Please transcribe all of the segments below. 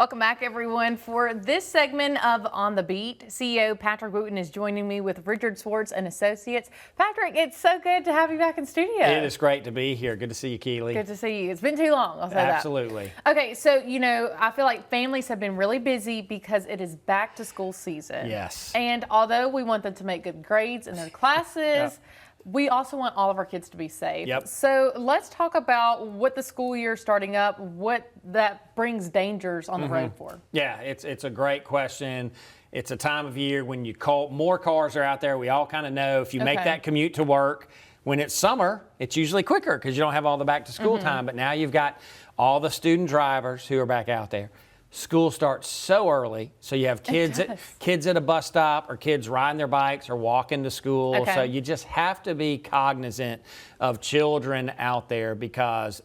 Welcome back, everyone. For this segment of On the Beat, CEO Patrick Wooten is joining me with Richard SCHWARTZ and Associates. Patrick, it's so good to have you back in studio. It is great to be here. Good to see you, Keely. Good to see you. It's been too long, I'll say that. Absolutely. Okay, so, I feel like families have been really busy because it is back to school season. Yes. And although we want them to make good grades in their classes, we also want all of our kids to be safe. Yep. So let's talk about what the school year starting up, what that brings dangers on the road for. Yeah, it's a great question. It's a time of year when more cars are out there. We all kind of know if you make that commute to work. When it's summer, it's usually quicker because you don't have all the back to school time. But now you've got all the student drivers who are back out there. School starts so early, so you have kids at a bus stop or kids riding their bikes or walking to school. So you just have to be cognizant of children out there because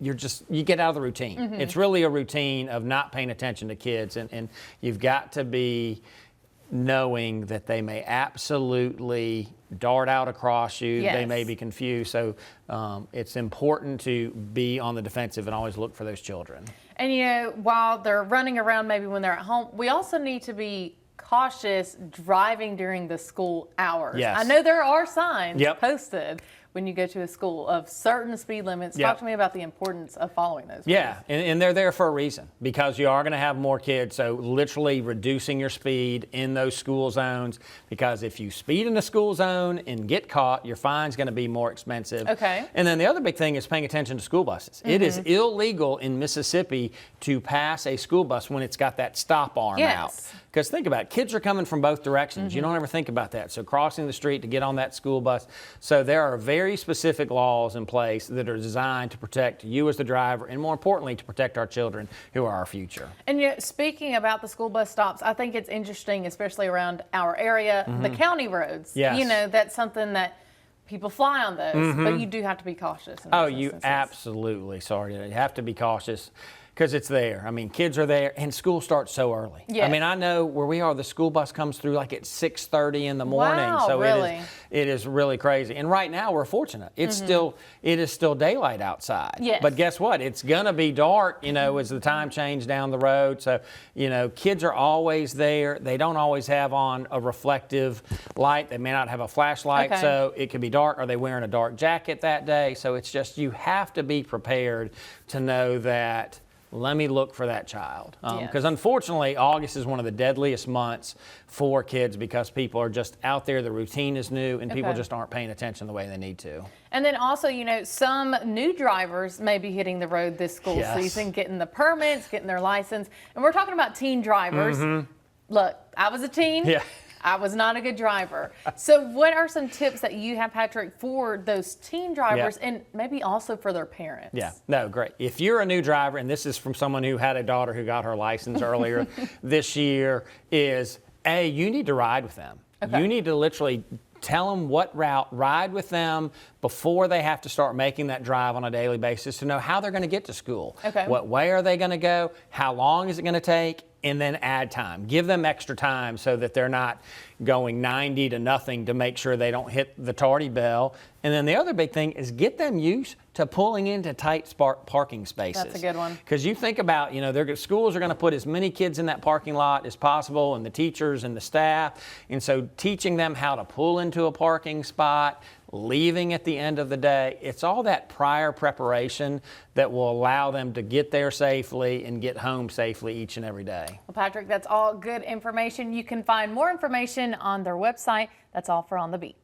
you get out of the routine. It's really a routine of not paying attention to kids, and you've got to be knowing that they may absolutely dart out across you. They may be confused. So it's important to be on the defensive and always look for those children. And while they're running around maybe when they're at home, we also need to be cautious driving during the school hours. Yes. I know there are signs posted when you go to a school of certain speed limits. Talk to me about the importance of following those. Yeah, and they're there for a reason because you are going to have more kids. So literally reducing your speed in those school zones, because if you speed in the school zone and get caught, your fine's going to be more expensive. And then the other big thing is paying attention to school buses. It is illegal in Mississippi to pass a school bus when it's got that stop arm out. Because think about it, kids are coming from both directions. You don't ever think about that. So crossing the street to get on that school bus. So there are very specific laws in place that are designed to protect you as the driver and, more importantly, to protect our children who are our future. And speaking about the school bus stops, I think it's interesting, especially around our area, the county roads. That's something that people fly on those, but you do have to be cautious. Oh, you absolutely, you have to be cautious. Because it's there. I mean, kids are there, and school starts so early. I mean, I know where we are, the school bus comes through like at 6:30 in the morning. Wow, so really? It is really crazy. And right now, we're fortunate. It is still daylight outside. But guess what? It's gonna be dark, as the time change down the road. So, kids are always there. They don't always have on a reflective light. They may not have a flashlight, so it could be dark. Are they wearing a dark jacket that day? So it's just, you have to be prepared to know that. Let me look for that child. Because unfortunately, August is one of the deadliest months for kids because people are just out there, the routine is new, and people just aren't paying attention the way they need to. And then also, some new drivers may be hitting the road this school season, getting the permits, getting their license. And we're talking about teen drivers. Look, I was a teen. I was not a good driver. So what are some tips that you have, Patrick, for those teen drivers and maybe also for their parents? No, great. If you're a new driver, and this is from someone who had a daughter who got her license earlier this year, is you need to ride with them. You need to literally tell them what route, ride with them before they have to start making that drive on a daily basis to know how they're going to get to school. What way are they going to go? How long is it going to take? And then add time. Give them extra time so that they're not going 90 to nothing to make sure they don't hit the tardy bell. And then the other big thing is get them used to pulling into tight parking spaces. That's a good one. Because you think about, their schools are going to put as many kids in that parking lot as possible, and the teachers and the staff. And so teaching them how to pull into a parking spot, leaving at the end of the day, it's all that prior preparation that will allow them to get there safely and get home safely each and every day. Well, Patrick, that's all good information. You can find more information on their website. That's all for On the Beat.